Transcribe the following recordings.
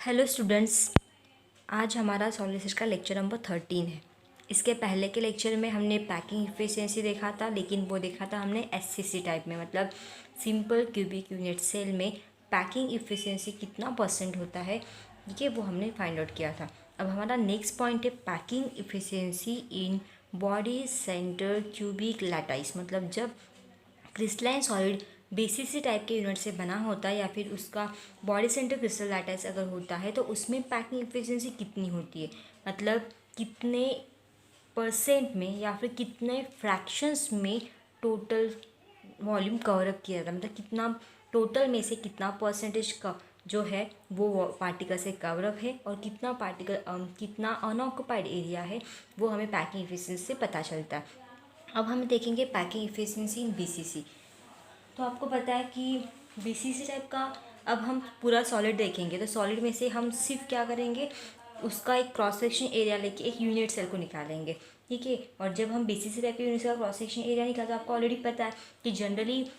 Hello students, आज हमारा सॉलिसिस का लेक्चर नंबर 13 है। इसके पहले के लेक्चर में हमने पैकिंग इफिशिएंसी देखा था, लेकिन वो देखा था हमने एससीसी टाइप में, मतलब सिंपल क्यूबिक यूनिट सेल में पैकिंग इफिशिएंसी कितना परसेंट होता है, ये वो हमने फाइंड आउट किया था। अब हमारा नेक्स्ट पॉइंट है packing efficiency in body centre cubic lattice, मतलब जब क्रिस्टलाइन सॉलिड बेसिसी टाइप के यूनिट से बना होता है या फिर उसका बॉडी सेंटर क्रिस्टल लैटाइस अगर होता है तो उसमें पैकिंग एफिशिएंसी कितनी होती है, मतलब कितने परसेंट में या फिर कितने फ्रैक्शंस में टोटल वॉल्यूम कवर अप किया जाता है, मतलब कितना टोटल में से कितना परसेंटेज का जो है वो पार्टिकल से कवर अप है और कितना पार्टिकल कितना अनऑक्युपाइड एरिया है, वो हमें पैकिंग एफिशिएंसी से पता चलता है। अब हम देखेंगे पैकिंग एफिशिएंसी इन बीसीसी। तो आपको पता है कि बीसीसी टाइप का, अब हम पूरा सॉलिड देखेंगे तो सॉलिड में से हम सिर्फ क्या करेंगे, उसका एक क्रॉस सेक्शन एरिया लेके एक यूनिट सेल को निकालेंगे, ठीक है। और जब हम बीसीसी टाइप के यूनिट सेल का क्रॉस सेक्शन एरिया निकालते हैं, आपको ऑलरेडी पता है कि जनरली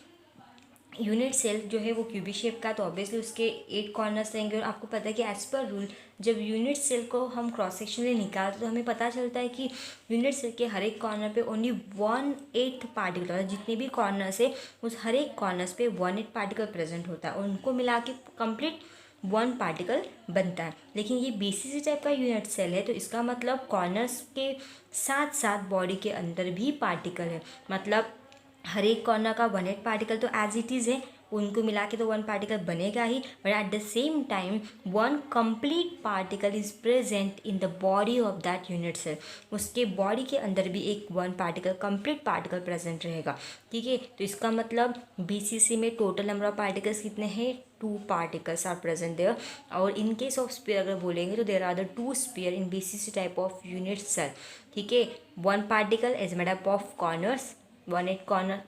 यूनिट सेल जो है वो क्यूबिक शेप का, तो ऑब्वियसली उसके 8 कॉर्नर्स रहेंगे। और आपको पता है कि एज पर रूल जब यूनिट सेल को हम क्रॉस सेक्शन में निकालते तो हमें पता चलता है कि यूनिट सेल के हर एक कॉर्नर पे ओनली 1/8 पार्टिकल, जितने भी कॉर्नर्स है उस हर एक कॉर्नर्स पे 1/8 पार्टिकल प्रेजेंट होता है और उनको मिला के कंप्लीट 1 पार्टिकल बनता है। लेकिन ये बीसीसी टाइप का यूनिट सेल है तो इसका मतलब कॉर्नर्स के साथ साथ बॉडी के अंदर भी पार्टिकल है, मतलब हर एक कॉर्नर का 1/8 पार्टिकल तो एज इट इज़ है, उनको मिला के तो 1 पार्टिकल बनेगा ही, but at the same time 1 complete particle is present in the body of that unit cell. उसके बॉडी के अंदर भी एक 1 पार्टिकल कंप्लीट पार्टिकल प्रेजेंट रहेगा, ठीक है। तो इसका मतलब बीसीसी में टोटल नंबर ऑफ पार्टिकल्स कितने हैं, 2 पार्टिकल्स आर प्रेजेंट देयर। और इन केस ऑफ स्पीयर अगर बोलेंगे तो there are the 2 sphere in BCC type of unit cell, ठीक है। 1 particle is made up of corners, 1/8 corner,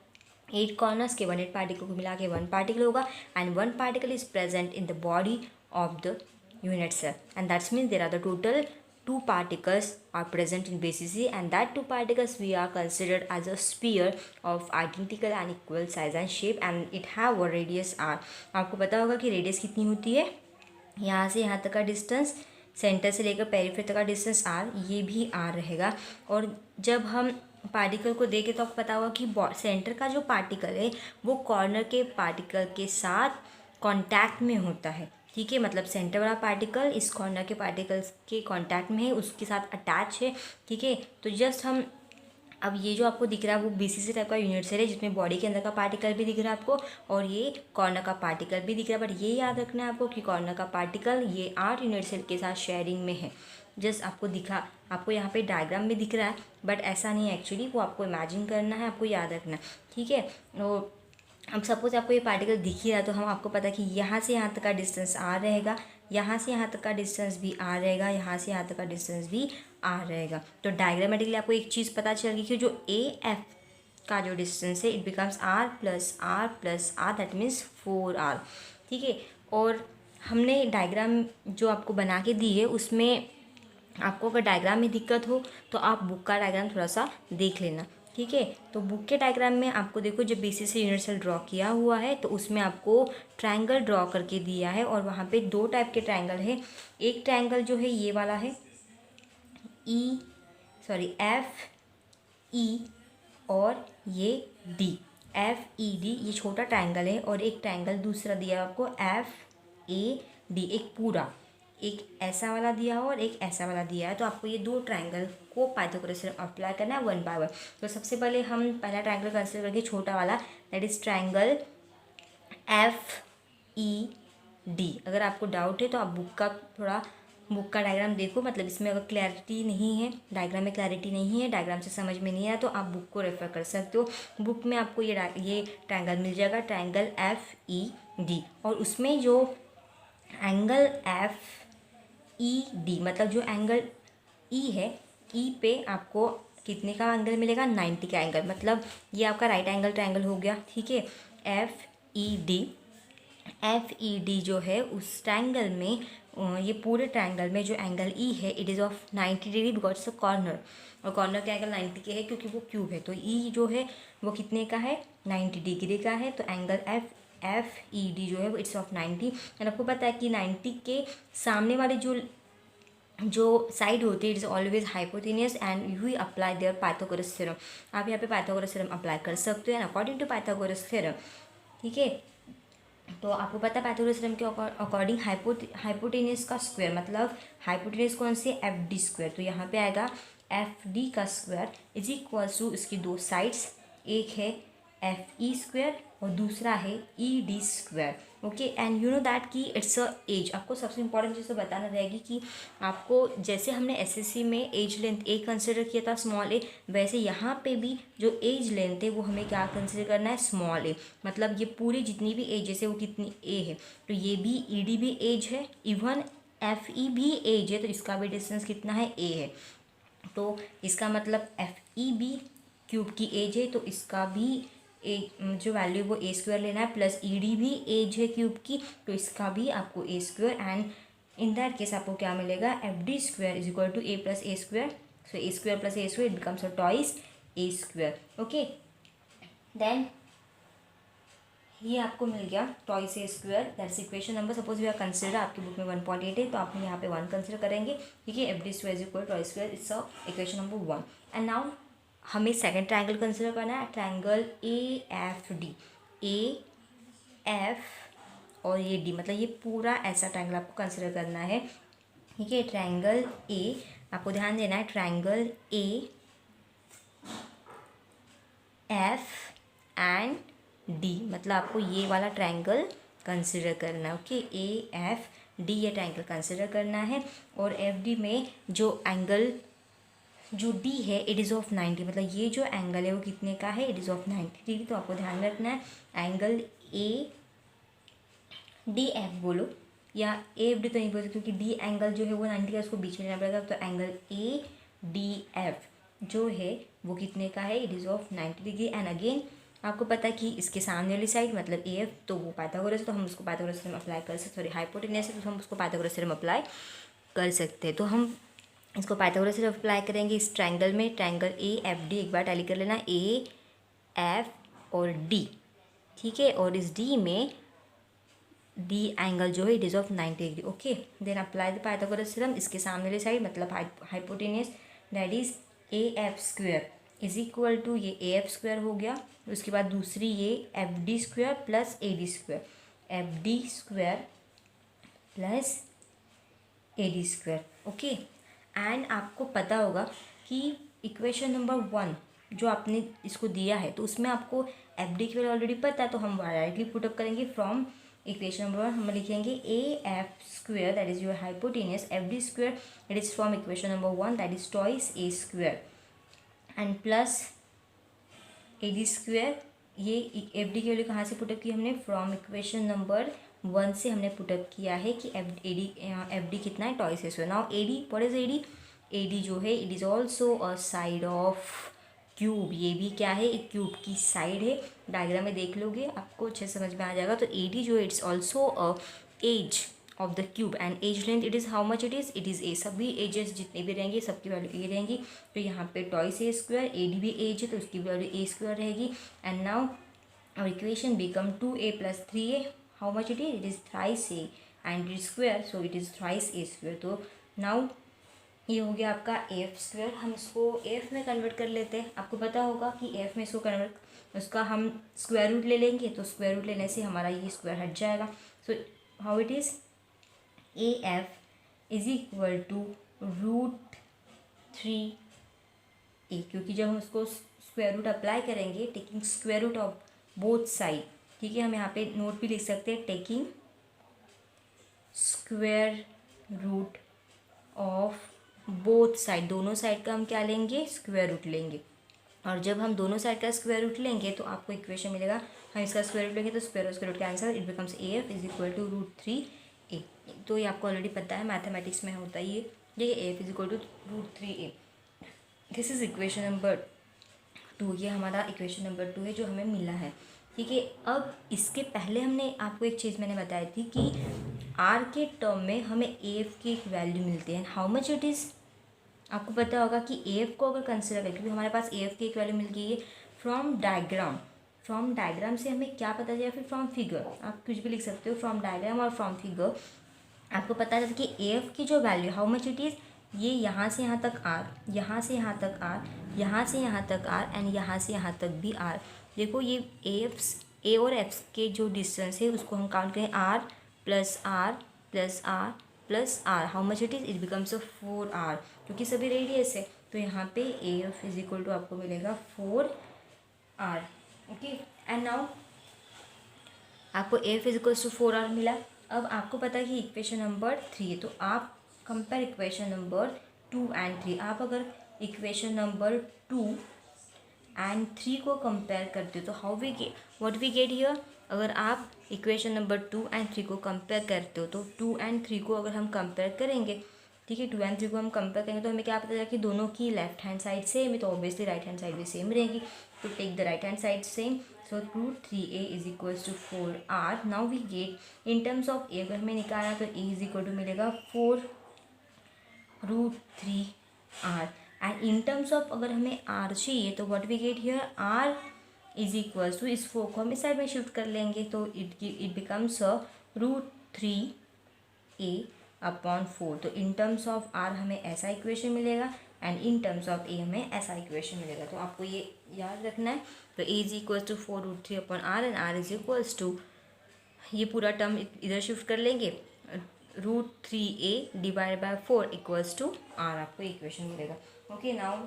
8 corners के 1/8 पार्टिकल को मिला के 1 पार्टिकल होगा, and 1 particle is present in the body of the unit cell, and that means there are the total 2 particles are present in BCC, and that 2 particles we are considered as a sphere of identical and equal size and shape, and it have a radius r। आपको पता होगा कि radius कितनी होती है, यहाँ से यहाँ तक का डिस्टेंस, सेंटर से लेकर पेरिफेरी तक का डिस्टेंस r, ये भी r रहेगा। और जब हम पार्टिकल को देखें तो आपको पता होगा कि सेंटर का जो पार्टिकल है वो कॉर्नर के पार्टिकल के साथ कांटेक्ट में होता है, ठीक है। मतलब सेंटर वाला पार्टिकल इस कॉर्नर के पार्टिकल्स के कांटेक्ट में है, उसके साथ अटैच है, ठीक है। तो जस्ट हम अब ये जो आपको दिख रहा है वो बीसीसी टाइप का यूनिट सेल है, जिसमें बॉडी के अंदर का पार्टिकल भी दिख रहा है आपको और ये कॉर्नर का पार्टिकल भी दिख रहा है। बट ये याद रखना है आपको कि कॉर्नर का पार्टिकल ये 8 यूनिट सेल के साथ शेयरिंग में है। जस्ट आपको दिखा, आपको यहाँ पे डायग्राम में दिख रहा है, बट ऐसा नहीं है एक्चुअली, वो आपको इमेजिन करना है, आपको याद रखना है, ठीक है। और अब सपोज आपको ये पार्टिकल दिख ही रहा है तो हम आपको पता है कि यहाँ से यहाँ तक का डिस्टेंस आर रहेगा, यहाँ से यहाँ तक का डिस्टेंस भी आर रहेगा, यहाँ से यहाँ तक का डिस्टेंस भी आर रहेगा। तो डायग्रामेटिकली आपको एक चीज़ पता चल गई कि जो ए एफ का जो डिस्टेंस है it becomes r plus r plus r, that means 4r, ठीक है। और हमने डायग्राम जो आपको बना के दी है उसमें आपको अगर डायग्राम में दिक्कत हो तो आप बुक का डायग्राम थोड़ा सा देख लेना, ठीक है। तो बुक के डायग्राम में आपको देखो जब बीसीसी यूनिट सेल ड्रॉ किया हुआ है तो उसमें आपको ट्रायंगल ड्रॉ करके दिया है और वहाँ पे 2 टाइप के ट्रायंगल है। एक ट्रायंगल जो है ये वाला है FE और ये FED, ये छोटा ट्रायंगल है। और एक ट्रायंगल दूसरा दिया आपको FAD, एक पूरा, एक ऐसा वाला दिया हो और एक ऐसा वाला दिया है। तो आपको ये 2 ट्रायंगल को पाइथागोरस थ्योरम अप्लाई करना है 1 बाय 1। तो सबसे पहले हम पहला ट्रायंगल कंसिडर करेंगे छोटा वाला, दैट इज ट्रायंगल FED। अगर आपको डाउट है तो आप बुक का डायग्राम देखो, मतलब इसमें अगर क्लैरिटी नहीं है, डायग्राम में क्लैरिटी नहीं है, डायग्राम से समझ में नहीं आया तो आप बुक को रेफर कर सकते हो। बुक में आपको ये ट्रायंगल मिल जाएगा, ट्रायंगल FED। और उसमें जो एंगल FED, मतलब जो एंगल E है, E पे आपको कितने का एंगल मिलेगा, 90 का एंगल, मतलब ये आपका राइट एंगल ट्रायंगल हो गया, ठीक है। FED जो है उस ट्रायंगल में, ये पूरे ट्रायंगल में जो एंगल E है it is of 90 degree because it's a corner, और कॉर्नर का एंगल 90 के है क्योंकि वो क्यूब है। तो E जो है वो कितने का है, 90 डिग्री का है। तो एंगल एफ ई डी जो है वो इट्स ऑफ 90। एंड आपको पता है कि 90 के सामने वाले जो साइड होती है it is always hypotenuse and you apply there Pythagoras theorem. आप यहाँ पे पाइथागोरस थ्योरम अप्लाई कर सकते हो and according to Pythagoras theorem, ठीक है। तो आपको पता है पाइथागोरस थ्योरम के अकॉर्डिंग हाइपोटेनियस का स्क्वायर मतलब हाइपोटेनियस कौन सी है, एफ डी स्क्वायर। तो यहाँ पे आएगा एफ डी का स्क्वायर इज इक्वल टू इसकी दो साइड्स, एक है एफ ई स्क्वायर और दूसरा है E D square. Okay and you know that कि इट्स अ एज। आपको सबसे इंपॉर्टेंट चीज़ तो बताना रहेगी कि आपको जैसे हमने एसएससी में एज लेंथ ए कंसिडर किया था स्मॉल ए, वैसे यहाँ पे भी जो एज लेंथ है वो हमें क्या कंसिडर करना है, स्मॉल ए। मतलब ये पूरी जितनी भी एज जैसे वो कितनी ए है तो ये भी ई डी भी एज है, इवन एफ ई भी एज है, तो इसका भी डिस्टेंस कितना है, ए है। तो इसका मतलब एफ ई बी क्यूब की एज है तो इसका भी ए जो वैल्यू वो ए स्क्वायर लेना है, प्लस ई डी भी एज है क्यूब की तो इसका भी आपको a square. And in that case आपको क्या मिलेगा, f d square is equal to a plus a square. So a square plus a square becomes a twice a square. Okay then ये आपको मिल गया twice a square, that's equation number. Suppose we are consider आपकी book में 1.8 है तो आप यहाँ पे 1 कंसिडर करेंगे, ठीक है। F d square is equal twice square, it's a equation number 1। And now हमें सेकंड ट्रायंगल कंसिडर करना है, triangle A F D. A F और ये डी मतलब ये पूरा ऐसा ट्रायंगल आपको कंसिडर करना है, ठीक है। ट्रायंगल ए आपको ध्यान देना है, triangle A F and D मतलब आपको ये वाला ट्रायंगल कंसिडर करना है। ओके ए एफ डी ये ट्रायंगल कंसिडर करना है और एफ डी में जो एंगल जो डी है इट इज़ ऑफ 90 मतलब ये जो एंगल है वो कितने का है, इट इज़ ऑफ 90 डिग्री। तो आपको ध्यान रखना है एंगल ए डी एफ बोलो या ए एफ डी तो नहीं बोलते क्योंकि डी एंगल जो है वो 90 का, उसको बीच में लेना पड़ेगा। तो एंगल ए डी एफ जो है वो कितने का है, it is of 90 degree. And again आपको पता है कि इसके सामने वाली साइड मतलब ए एफ तो वो पाइथागोरस है तो हम उसको पाइथागोरस थ्योरम अप्लाई कर सकते, सॉरी हाइपोटेनस है तो हम उसको पाइथागोरस थ्योरम अप्लाई कर सकते हैं। तो हम इसको पाइथागोरस थ्योरम अप्लाई करेंगे इस ट्रायंगल में, ट्रायंगल ए एफ डी एक बार टैली कर लेना, ए एफ और डी, ठीक है। और इस डी में डी एंगल जो है it is of 90 degree. Okay then apply the Pythagoras theorem इसके सामने वाली साइड मतलब hypotenuse that is A F square is equal to ये ए एफ स्क्वायर हो गया। उसके बाद दूसरी ये F d square plus A D square, F d square plus A D square. Okay and आपको पता होगा कि इक्वेशन नंबर 1 जो आपने इसको दिया है तो उसमें आपको एफ डी की वैल्यू ऑलरेडी पता है तो हम डायरेक्टली पुटअप करेंगे फ्रॉम इक्वेशन नंबर 1 हम लिखेंगे ए F square that is your hypotenuse, F d square it is from equation number 1 that is twice a square and plus A D square. ये F D की value कहाँ से put up की हमने, from equation number 1 से हमने put up किया है कि एफ डी कितना है, twice a square. Now A D what is A D, A D जो है it is also a side of cube, ये भी क्या है, एक क्यूब की साइड है। डायग्राम में देख लोगे आपको अच्छे समझ में आ जाएगा। तो ए डी जो है it's also a edge of the cube and edge length it is how much, it is a. सभी एजेस जितने भी रहेंगे सबकी वैल्यू ए रहेंगी। तो यहाँ पे twice a square, A D भी एज है तो उसकी वैल्यू ए स्क्वायर रहेगी। And now our equation become 2a plus 3a, how much it is thrice a and it is square so it is thrice a square। तो now ये हो गया आपका एफ स्क्वायर। हम इसको एफ में कन्वर्ट कर लेते हैं। आपको पता होगा कि एफ में इसको कन्वर्ट उसका हम स्क्वायर रूट ले लेंगे तो स्क्वायर रूट लेने से हमारा ये स्क्वायर हट जाएगा। So how it is A F is equal to √3 a, क्योंकि जब हम उसको स्क्वायर रूट अप्लाई करेंगे taking square root of both side, ठीक है। हम यहाँ पे नोट भी लिख सकते हैं taking square root of both side, दोनों साइड का हम क्या लेंगे, स्क्वायर रूट लेंगे। और जब हम दोनों साइड का स्क्वायर रूट लेंगे तो आपको इक्वेशन मिलेगा, हम इसका स्क्वायर रूट लेंगे तो स्क्वायर रूट का answer it becomes A F is equal to √3 a. तो ये आपको ऑलरेडी पता है, मैथमेटिक्स में होता है ये A F is equal to √3 a. This is equation number 2, ये हमारा इक्वेशन नंबर 2 है जो हमें मिला है, ठीक है। अब इसके पहले हमने आपको एक चीज़ मैंने बताई थी कि आर के टर्म में हमें ए एफ की एक वैल्यू मिलती है, हाउ मच इट इज़। आपको पता होगा कि ए एफ को अगर कंसिडर करें, क्योंकि हमारे पास ए एफ की एक वैल्यू मिल गई है फ्रॉम डायग्राम, फ्रॉम डायग्राम से हमें क्या पता चला, फिर फ्रॉम फिगर आप कुछ भी लिख सकते हो, फ्रॉम डायग्राम और फ्रॉम फिगर आपको पता चलता कि ए एफ की जो value how much it is, ये यहाँ से यहाँ तक आर, यहाँ से यहाँ तक आर, यहाँ से यहाँ तक आर एंड यहाँ से यहाँ तक भी आर। देखो ये ए और एफ के जो डिस्टेंस है उसको हम काउंट करें r plus r plus r plus r, how much it is, it becomes a 4r, क्योंकि सभी रेडियस है। तो यहाँ पे A F is equal to आपको मिलेगा 4r। ओके एंड नाउ आपको A F is equal to 4r मिला। अब आपको पता है कि इक्वेशन नंबर 3 है, तो आप कंपेयर इक्वेशन नंबर 2 एंड 3। आप अगर इक्वेशन नंबर 2 एंड 3 को कंपेयर करते हो तो how we get, what we get here, अगर आप इक्वेशन नंबर 2 एंड 3 को कंपेयर करते हो तो 2 एंड 3 को अगर हम कंपेयर करेंगे, ठीक है, 2 एंड 3 को हम कंपेयर करेंगे तो हमें क्या पता चला कि दोनों की लेफ्ट हैंड साइड सेम है, तो ऑब्वियसली राइट हैंड साइड भी सेम रहेगी। तो take the right hand side same, so root 3a is equals to 4r। Now we get in terms of a अगर हमें निकाला तो ए इज इक्वल टू मिलेगा 4 root 3r and in terms of अगर हमें r चाहिए तो what we get here, r is equals to, इस 4 को हम इस साइड में शिफ्ट कर लेंगे तो it becomes root 3a upon 4। तो इन टर्म्स ऑफ r हमें ऐसा इक्वेशन मिलेगा and in terms of a हमें ऐसा इक्वेशन मिलेगा। तो आपको ये याद रखना है। तो a is equals to 4 root 3 upon r and r is equals to, ये पूरा टर्म इधर शिफ्ट कर लेंगे, root 3a divide by 4 equals to r, आपको इक्वेशन मिलेगा। Okay now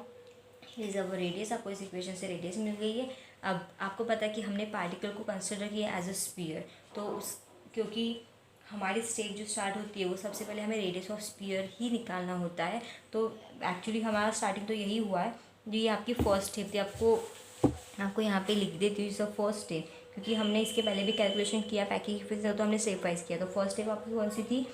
is our radius, आपको इस इक्वेशन से रेडियस मिल गई है। अब आपको पता है कि हमने पार्टिकल को कंसिडर किया एज अ स्फीयर, तो उस क्योंकि हमारी स्टेज जो स्टार्ट होती है वो सबसे पहले हमें रेडियस ऑफ स्फीयर ही निकालना होता है। तो एक्चुअली हमारा स्टार्टिंग तो यही हुआ है, ये आपकी फर्स्ट स्टेप थी, आपको यहाँ पे लिख देती हूँ सब फर्स्ट स्टेप, क्योंकि हमने इसके पहले भी कैलकुलेशन किया पैकिंग फिर से, तो हमने स्टेप वाइज किया। तो फर्स्ट स्टेप आपकी कौन सी थी,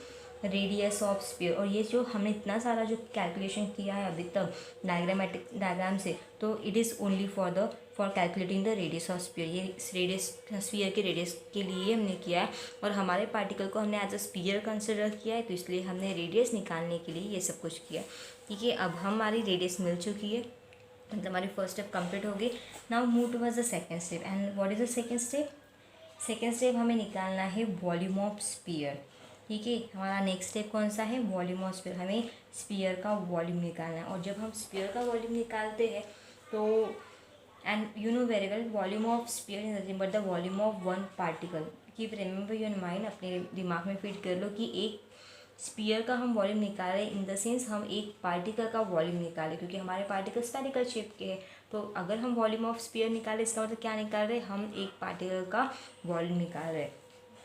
रेडियस ऑफ स्फीयर। और ये जो हमने इतना सारा जो कैलकुलेशन किया है अभी तक डायग्राम से, तो it is only for calculating the radius of sphere. ये रेडियस स्फीयर के रेडियस के लिए हमने किया है, और हमारे पार्टिकल को हमने एज अ स्फीयर कंसिडर किया है, तो इसलिए हमने रेडियस निकालने के लिए ये सब कुछ किया। ठीक है, अब हमारी रेडियस मिल चुकी है, मतलब हमारी फर्स्ट स्टेप कंप्लीट होगी। Now move towards the second step. And what is the second step, second step हमें निकालना है वॉल्यूम ऑफ स्फीयर। ठीक है, हमारा नेक्स्ट स्टेप कौन सा है, वॉल्यूम ऑफ स्फीयर, हमें स्फीयर का वॉल्यूम निकालना है। और जब हम स्फीयर का वॉल्यूम निकालते हैं तो and you know very well volume of sphere is nothing but the volume of one particle. Keep remember your mind, अपने दिमाग में फिट कर लो कि एक स्पीयर का हम वॉल्यूम निकालें, इन द सेंस हम एक पार्टिकल का वॉल्यूम निकालें, क्योंकि हमारे पार्टिकल स्फेरिकल शेप के हैं। तो अगर हम वॉल्यूम ऑफ स्पीयर निकालें इसका मतलब क्या निकाल रहे हैं, हम एक पार्टिकल का वॉल्यूम निकाल रहे हैं।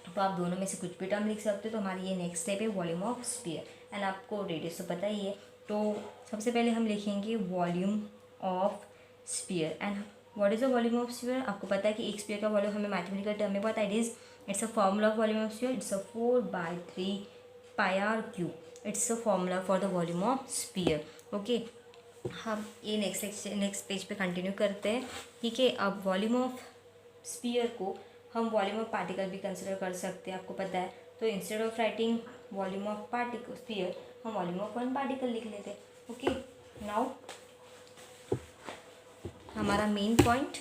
तो आप दोनों में से कुछ भी टर्म लिख सकते हो। तो हमारी ये नेक्स्ट स्टेप है वॉल्यूम ऑफ स्पीयर। एंड आपको रेडियस तो पता ही है, तो सबसे पहले हम लिखेंगे volume of sphere. And what is the volume of sphere, आपको पता है कि एक स्पीयर का वॉल्यूम हमें मैथमेटिकल टर्म में पता है, it's a formula of volume of sphere, it's a 4/3 pi r cube. It's a formula for the volume of sphere. Okay, हम ये नेक्स्ट पेज पे कंटिन्यू करते हैं। ठीक है, अब वॉल्यूम ऑफ स्पीयर को हम वॉल्यूम ऑफ पार्टिकल भी कंसिडर कर सकते हैं, आपको पता है। तो instead of writing volume of particle sphere, हम वॉल्यूम ऑफ वन पार्टिकल लिख लेते हैं। ओके, नाउ हमारा main point,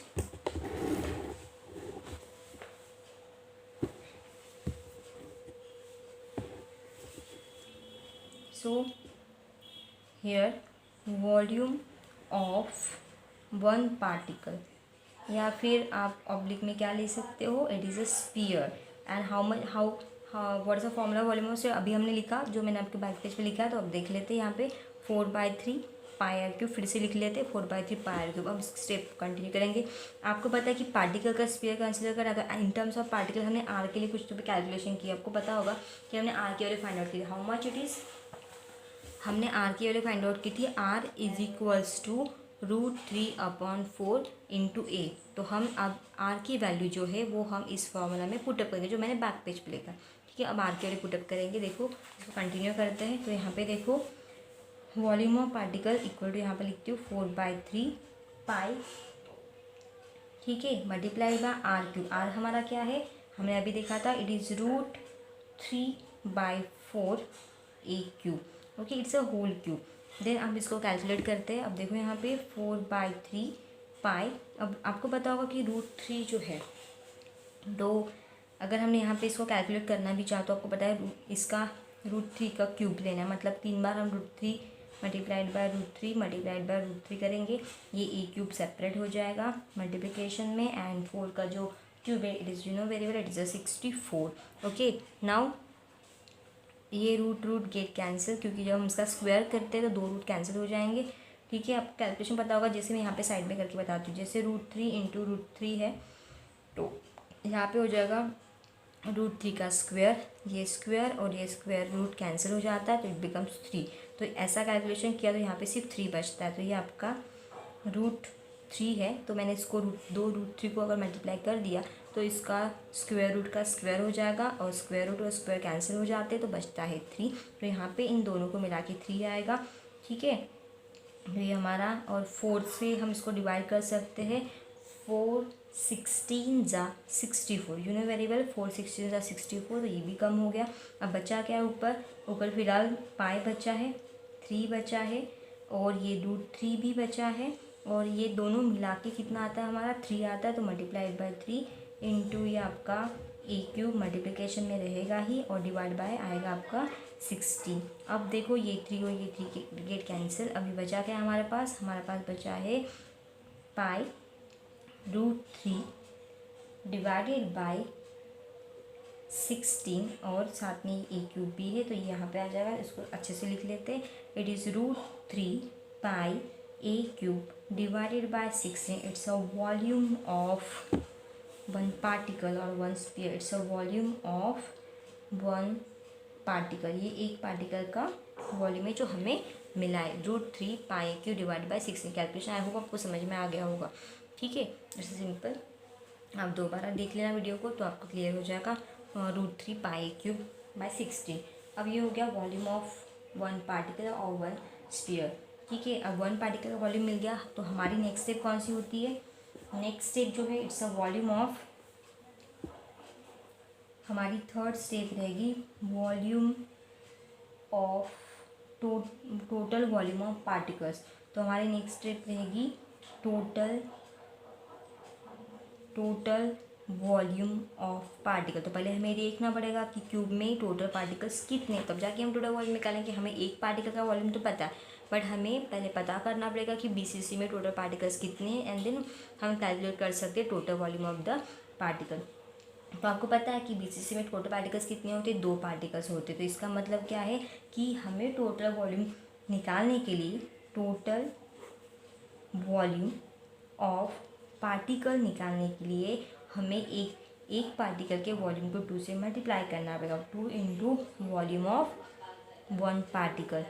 so here volume of one particle, या फिर आप ऑब्लिक में क्या ले सकते हो, it is a sphere. And how what is the formula volume of sphere, अभी हमने लिखा जो मैंने आपके बैक पेज पे लिखा है, तो अब देख लेते हैं यहाँ पे 4/3 पाई आर क्यूब, फिर से लिख लेते हैं 4/3 पाई आर क्यूब। अब स्टेप कंटिन्यू करेंगे। आपको पता है कि पार्टिकल का स्फीयर कंसिडर करा, तो इन टर्म्स ऑफ पार्टिकल हमने आर के लिए कुछ तो भी कैलकुलेशन किया, आपको पता होगा कि हमने आर की वैल्यू फाइंड आउट की, हाउ मच इट इज़, हमने आर की वैल्यू फाइंड आउट की थी, r is equals to √3/4 into a. तो हम अब आर की वैल्यू जो है वो हम इस फॉर्मूला में पुटअप करेंगे, जो मैंने बैक पेज पे लिखा। ठीक है, अब आर की वैल्यू पुटअप करेंगे। देखो इसको कंटिन्यू करते हैं। तो यहाँ पे देखो volume of particle equal to, यहाँ पे लिखती हूँ 4/3 पाई, ठीक है, multiply by r cube. R हमारा क्या है, हमने अभी देखा था, it is √3/4 a cube. Okay, it's a whole cube. Then अब इसको कैलकुलेट करते हैं। अब देखो यहाँ पे 4/3 पाई। अब आपको पता होगा कि √3 जो है, तो अगर हमने यहाँ पे इसको कैलकुलेट करना भी चाहो तो आपको पता है इसका √3 का क्यूब लेना है, मतलब 3 बार हम √3 मल्टीप्लाइड बाय √3 मल्टीप्लाइड बाय √3 करेंगे, ये ए क्यूब सेपरेट हो जाएगा मल्टीप्लिकेशन में, एंड 4 का जो क्यूब है it is variable, it is 64। Okay, now ये रूट गेट कैंसिल, क्योंकि जब हम इसका स्क्वायर करते हैं तो 2 रूट कैंसिल हो जाएंगे। ठीक है, आपको कैलकुलेशन पता होगा, जैसे मैं यहाँ पे साइड में करके बताती हूँ। जैसे √3 इंटू √3 है, तो यहाँ पे हो जाएगा √3 का स्क्वायर, ये स्क्वायर और ये स्क्वायर रूट कैंसिल हो जाता है, तो इट बिकम्स 3। तो ऐसा कैलकुलेशन किया तो यहाँ पे सिर्फ 3 बचता है, तो ये आपका √3 है। तो मैंने इसको √3 को अगर मल्टीप्लाई कर दिया तो इसका स्क्वायर रूट का स्क्वायर हो जाएगा, और स्क्वायर रूट और स्क्वायर कैंसिल हो जाते हैं, तो बचता है 3। तो यहाँ पे इन दोनों को मिला के 3 आएगा। ठीक है, तो ये हमारा, और 4 से हम इसको डिवाइड कर सकते हैं। 4 16 ज़ा 64, वेरिएबल 4 16 ज़ा 64, तो ये भी कम हो गया। अब बचा क्या है ऊपर फिलहाल पाई बचा है, 3 बचा है, और ये √3 भी बचा है, और ये दोनों मिला के कितना आता है हमारा 3 आता है। तो मल्टीप्लाइड बाय 3 इंटू ये आपका ए क्यूब मल्टीप्लिकेशन में रहेगा ही, और डिवाइड बाय आएगा आपका 16। अब देखो ये 3 और ये 3 गेट कैंसिल। अभी बचा क्या हमारे पास बचा है पाई √3 डिवाइडेड बाय 16, और साथ में ए क्यूब भी है, तो ये यहाँ पे आ जाएगा। इसको अच्छे से लिख लेते हैं, it is √3 pi a cube divided bye 16। It's a volume of 1 particle और 1 sphere, it's a volume of 1 particle, ये एक पार्टिकल का वॉल्यूम है जो हमें मिला है। √3 pi q divide by 16। Calculation I hope आपको समझ में आ गया होगा। ठीक है, जैसे सिंपल, आप दोबारा देख लेना वीडियो को तो आपको क्लियर हो जाएगा। √3 पाई क्यूब बाय 16। अब ये हो गया वॉल्यूम ऑफ 1 पार्टिकल और 1 स्फीयर। ठीक है, अब 1 पार्टिकल का वॉल्यूम मिल गया, तो हमारी नेक्स्ट स्टेप कौन सी होती है? नेक्स्ट स्टेप जो है इट्स अ वॉल्यूम ऑफ, हमारी थर्ड स्टेप रहेगी volume of total volume of particles. तो हमारी नेक्स्ट स्टेप रहेगी टोटल वॉल्यूम ऑफ पार्टिकल। तो पहले हमें देखना पड़ेगा कि क्यूब में टोटल पार्टिकल्स कितने, तब जाके हम टोटल वॉल्यूम निकालेंगे। हमें एक पार्टिकल का वॉल्यूम तो पता है, बट हमें पहले पता करना पड़ेगा कि BCC में टोटल पार्टिकल्स कितने हैं, एंड देन हम कैलकुलेट कर सकते हैं total volume of the particle. तो आपको पता है कि BCC में टोटल पार्टिकल्स कितने होते हैं? 2 पार्टिकल्स होते हैं। तो इसका मतलब क्या है कि हमें टोटल वॉल्यूम निकालने के लिए टोटल वॉल्यूम ऑफ पार्टिकल निकालने के लिए हमें एक पार्टिकल के वॉल्यूम को 2 से मल्टीप्लाई करना पड़ेगा। 2 इंटू वॉल्यूम ऑफ 1 पार्टिकल।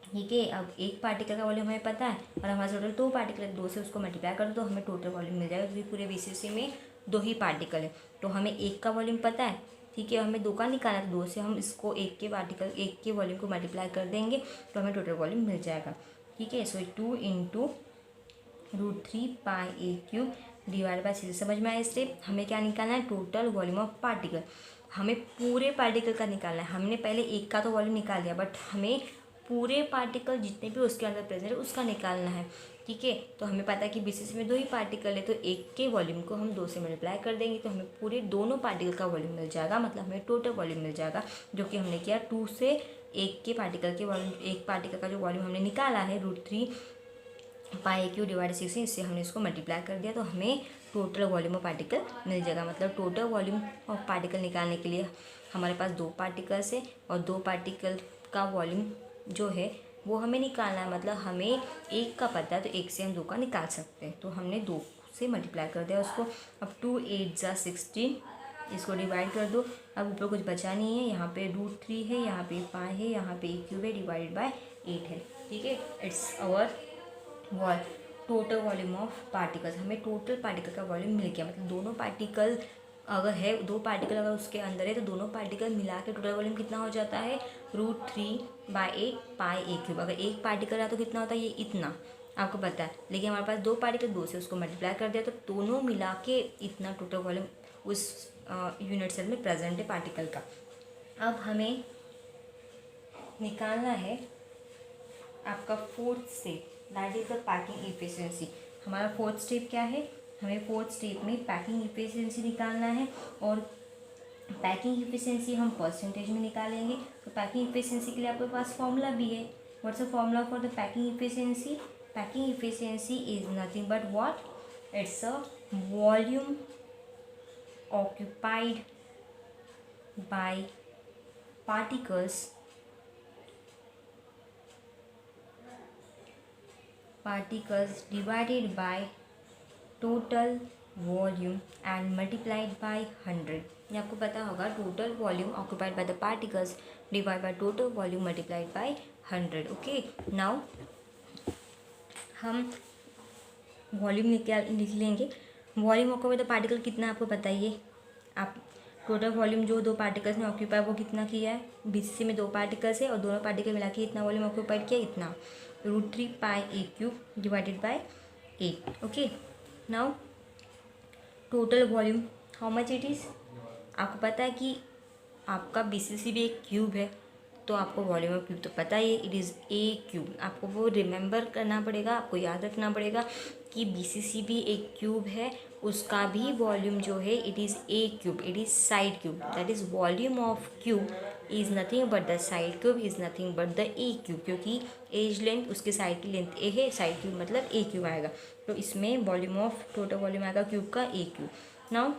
ठीक है, अब एक पार्टिकल का वॉल्यूम हमें पता है, और हमारे टोटल 2 पार्टिकल है, 2 से उसको मल्टीप्लाई कर दो तो हमें टोटल वॉल्यूम मिल जाएगा, क्योंकि पूरे BCC में 2 ही पार्टिकल है। तो हमें एक का वॉल्यूम पता है, ठीक है, हमें 2 का निकालना है, तो 2 से हम इसको एक के वॉल्यूम को मल्टीप्लाई कर देंगे तो हमें टोटल वॉल्यूम मिल जाएगा। ठीक है, सो 2 into √3 pi a cube divide by 6। समझ में आया स्टेप? हमें क्या निकालना है? Total volume of particle. हमें पूरे पार्टिकल का निकालना है। हमने पहले एक का तो वॉल्यूम निकाल दिया, बट हमें पूरे पार्टिकल जितने भी उसके अंदर प्रेजेंट है उसका निकालना है। ठीक है, तो हमें पता है कि BCC में 2 ही पार्टिकल है, तो एक के वॉल्यूम को हम 2 से मल्टीप्लाई कर देंगे तो हमें पूरे दोनों पार्टिकल का वॉल्यूम मिल जाएगा, मतलब हमें टोटल वॉल्यूम मिल जाएगा, जो कि हमने किया 2 से एक पार्टिकल का जो वॉल्यूम हमने निकाला है √3 पाई क्यू डिवाइड 16, इससे हमने इसको मल्टीप्लाई कर दिया तो हमें टोटल वॉल्यूम ऑफ पार्टिकल मिल जाएगा। मतलब टोटल वॉल्यूम ऑफ पार्टिकल निकालने के लिए हमारे पास 2 पार्टिकल्स है, और 2 पार्टिकल का वॉल्यूम जो है वो हमें निकालना है। मतलब हमें एक का पता है तो एक से हम 2 का निकाल सकते हैं, तो हमने 2 से मल्टीप्लाई कर दिया उसको। अब 2 8 ज़ा 16, इसको डिवाइड कर दो। अब ऊपर कुछ बचा नहीं है, यहाँ पे √3 है, यहाँ पे पाई है, यहाँ पे ए क्यूब है, डिवाइडेड बाय 8 है। ठीक है, it's our total volume of particles. हमें टोटल पार्टिकल का वॉल्यूम मिल गया, मतलब दोनों पार्टिकल अगर है, 2 पार्टिकल अगर उसके अंदर है तो दोनों पार्टिकल मिला के टोटल वॉल्यूम कितना हो जाता है? √3 बाय 8 पाई ए क्यूब। अगर एक पार्टिकल है तो कितना होता है? ये इतना आपको पता है, लेकिन हमारे पास 2 पार्टिकल, 2 से उसको मल्टीप्लाई कर दिया तो दोनों मिला के इतना टोटल वॉल्यूम उस यूनिट सेल में प्रेजेंट है पार्टिकल का। अब हमें निकालना है आपका 4th step, that is the packing efficiency. हमारा फोर्थ स्टेप क्या है, हमें फोर्थ स्टेप में पैकिंग इफिशिएंसी निकालना है और पैकिंग इफिशिएंसी हम परसेंटेज में निकालेंगे। तो पैकिंग इफिशिएंसी के लिए आपके पास फॉर्मूला भी है। What's the formula for the packing efficiency? Packing efficiency is nothing but what, it's a volume occupied by particles divided by total volume and multiplied by 100। ये आपको पता होगा, total volume occupied by the particles divide by total volume multiplied by 100। Okay, now हम volume लिख लेंगे। Volume occupied by the particle कितना आपको बताइए आप? टोटल वॉल्यूम जो दो पार्टिकल्स ने ऑक्यूपाई वो कितना किया है? बीसीसी में दो पार्टिकल्स है और दोनों पार्टिकल मिला के इतना वॉल्यूम ऑक्यूपाइड किया, इतना √3 pi a cube divided by 8। Okay, now total volume how much it is? आपको पता है कि आपका बीसीसी भी एक क्यूब है, तो आपको वॉल्यूम ऑफ क्यूब तो पता ही है, इट इज़ ए क्यूब। आपको वो रिमेंबर करना पड़ेगा, आपको याद रखना पड़ेगा कि बीसीसी भी एक क्यूब है, उसका भी वॉल्यूम जो है it is A cube, it is side cube. That is volume of cube is nothing but the side cube is nothing but the A cube, क्योंकि एज लेंथ उसके साइड की लेंथ ए है, side cube मतलब ए cube आएगा। तो इसमें volume of total volume आएगा cube का ए क्यूब। नाउ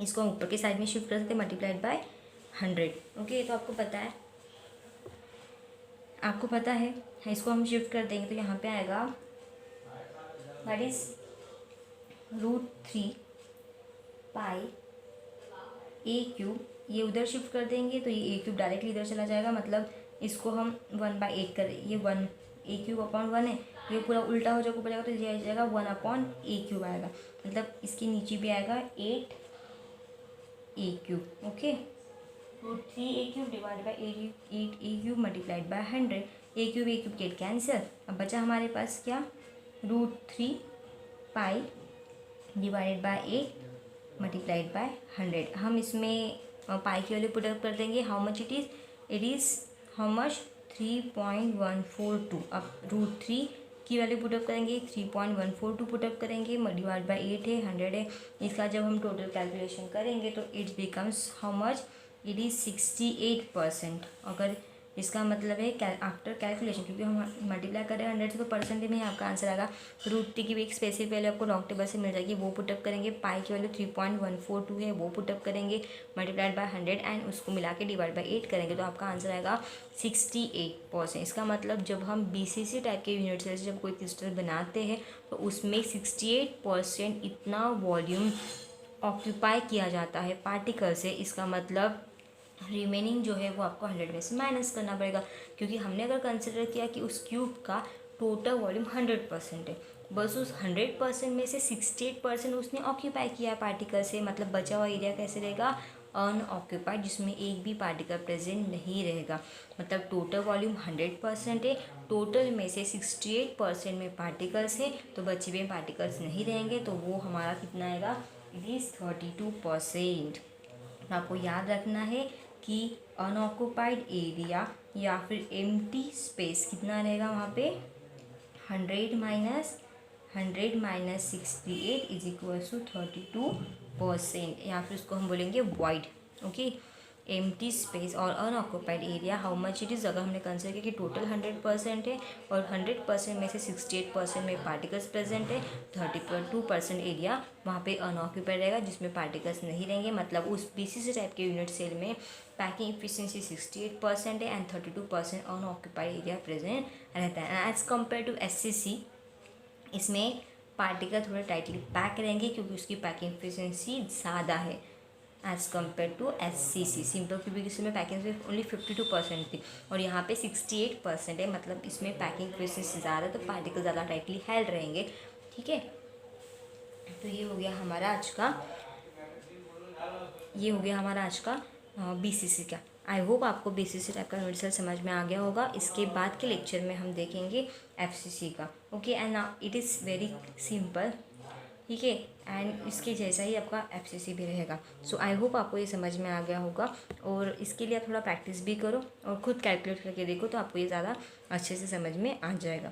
इसको हम ऊपर के साइड में शिफ्ट कर सकते हैं, मल्टीप्लाइड बाय 100। ओके, तो आपको पता है, आपको पता है, इसको हम शिफ्ट कर देंगे तो यहाँ पे आएगा that is √3 pi a cube. ये उधर शिफ्ट कर देंगे तो ये ए क्यूब डायरेक्टली इधर चला जाएगा, मतलब इसको हम 1/8 कर, ये 1 ए क्यूब अपॉन 1 है, ये पूरा उल्टा हो जाएगा, ऊपर जाएगा तो ये आ जाएगा 1/ए क्यूब आएगा, मतलब इसके नीचे भी आएगा 8 a cube. Okay, √3 a cube divide by 8 a cube multiplied by 100। A cube get cancel. अब बचा हमारे पास क्या, √3 pi divided by 8 multiplied by 100। हम इसमें पाई की वैल्यू पुट अप कर देंगे, how much it is how much 3.142। अब √3 की वैल्यू पुटअप करेंगे, 3.142 पुटअप करेंगे, डिवाइड बाय 8 है, 100 है। इसका जब हम टोटल कैलकुलेशन करेंगे तो it's becomes how much, it is 68%। अगर इसका मतलब है आफ्टर कैलकुलेशन, क्योंकि हम मल्टीप्लाई कर रहे हैं 100 से, तो परसेंटेज में ही आपका आंसर आएगा। √3 की भी एक स्पेसिफिक वैल्यू आपको लॉग टेबल से मिल जाएगी, वो पुटअप करेंगे। पाई की वैल्यू 3.142 है, वो पुटअप करेंगे, मल्टीप्लाइड बाय 100 एंड उसको मिला के डिवाइड बाय 8 करेंगे तो आपका आंसर आएगा 68%। इसका मतलब जब हम बीसीसी टाइप के यूनिट सेल से जब कोई क्रिस्टल बनाते हैं तो उसमें 68% इतना वॉल्यूम ऑक्यूपाई किया जाता है पार्टिकल से। इसका मतलब रिमेनिंग जो है वो आपको 100 में से माइनस करना पड़ेगा, क्योंकि हमने अगर कंसिडर किया कि उस क्यूब का टोटल वॉल्यूम 100% है, बस उस 100% में से 68% उसने ऑक्यूपाई किया है पार्टिकल से, मतलब बचा हुआ एरिया कैसे रहेगा, अनऑक्यूपाइड, जिसमें एक भी पार्टिकल प्रेजेंट नहीं रहेगा। मतलब टोटल वॉल्यूम 100% है, टोटल में से 68% में पार्टिकल्स है, तो बचे हुए पार्टिकल्स नहीं रहेंगे, तो वो हमारा कितना आएगा, इट इज़ 32%। आपको याद रखना है कि अनऑक्यूपाइड एरिया या फिर एम्प्टी स्पेस कितना रहेगा वहाँ पे, 100 माइनस 68 इज इक्वल टू 32%, या फिर उसको हम बोलेंगे वॉइड। ओके, एम्प्टी स्पेस और unoccupied area how much it is, अगर हमने कंसिडर किया कि टोटल 100% है और 100% में से 68% में पार्टिकल्स प्रेजेंट है, 32% एरिया वहाँ पे अनऑक्यूपाइड रहेगा जिसमें पार्टिकल्स नहीं रहेंगे। मतलब उस बीसीसी टाइप के यूनिट सेल में पैकिंग इफिशिएंसी 68% है एंड 32% अनऑक्यूपाइड एरिया प्रेजेंट रहता है। एज कम्पेयर टू एससीसी, इसमें पार्टिकल थोड़े टाइटली पैक रहेंगे क्योंकि उसकी पैकिंग इफिशिएंसी ज़्यादा है as compare to SCC. Simple cubic crystal में पैकिंग सिर्फ ओनली 52% थी और यहाँ पे 68% है, मतलब इसमें पैकिंग इफिशिएंसी ज़्यादा, तो पार्टिकल ज़्यादा टाइटली हेल्ड रहेंगे। ठीक है, तो ये हो गया हमारा आज का बीसीसी का। आई होप आपको बीसीसी टाइप का यूनिट सेल समझ में आ गया होगा। इसके बाद के लेक्चर में हम देखेंगे एफसीसी का। Okay, and it is very simple. ठीक है, एंड इसके जैसा ही आपका एफसीसी भी रहेगा। सो आई होप आपको ये समझ में आ गया होगा, और इसके लिए आप थोड़ा प्रैक्टिस भी करो और खुद कैलकुलेट करके देखो तो आपको ये ज़्यादा अच्छे से समझ में आ जाएगा।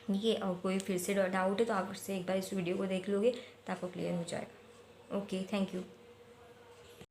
ठीक है। और कोई फिर से डाउट है तो आप उससे एक बार इस वीडियो को देख लोगे तो आपको क्लियर हो जाएगा। Okay, thank you.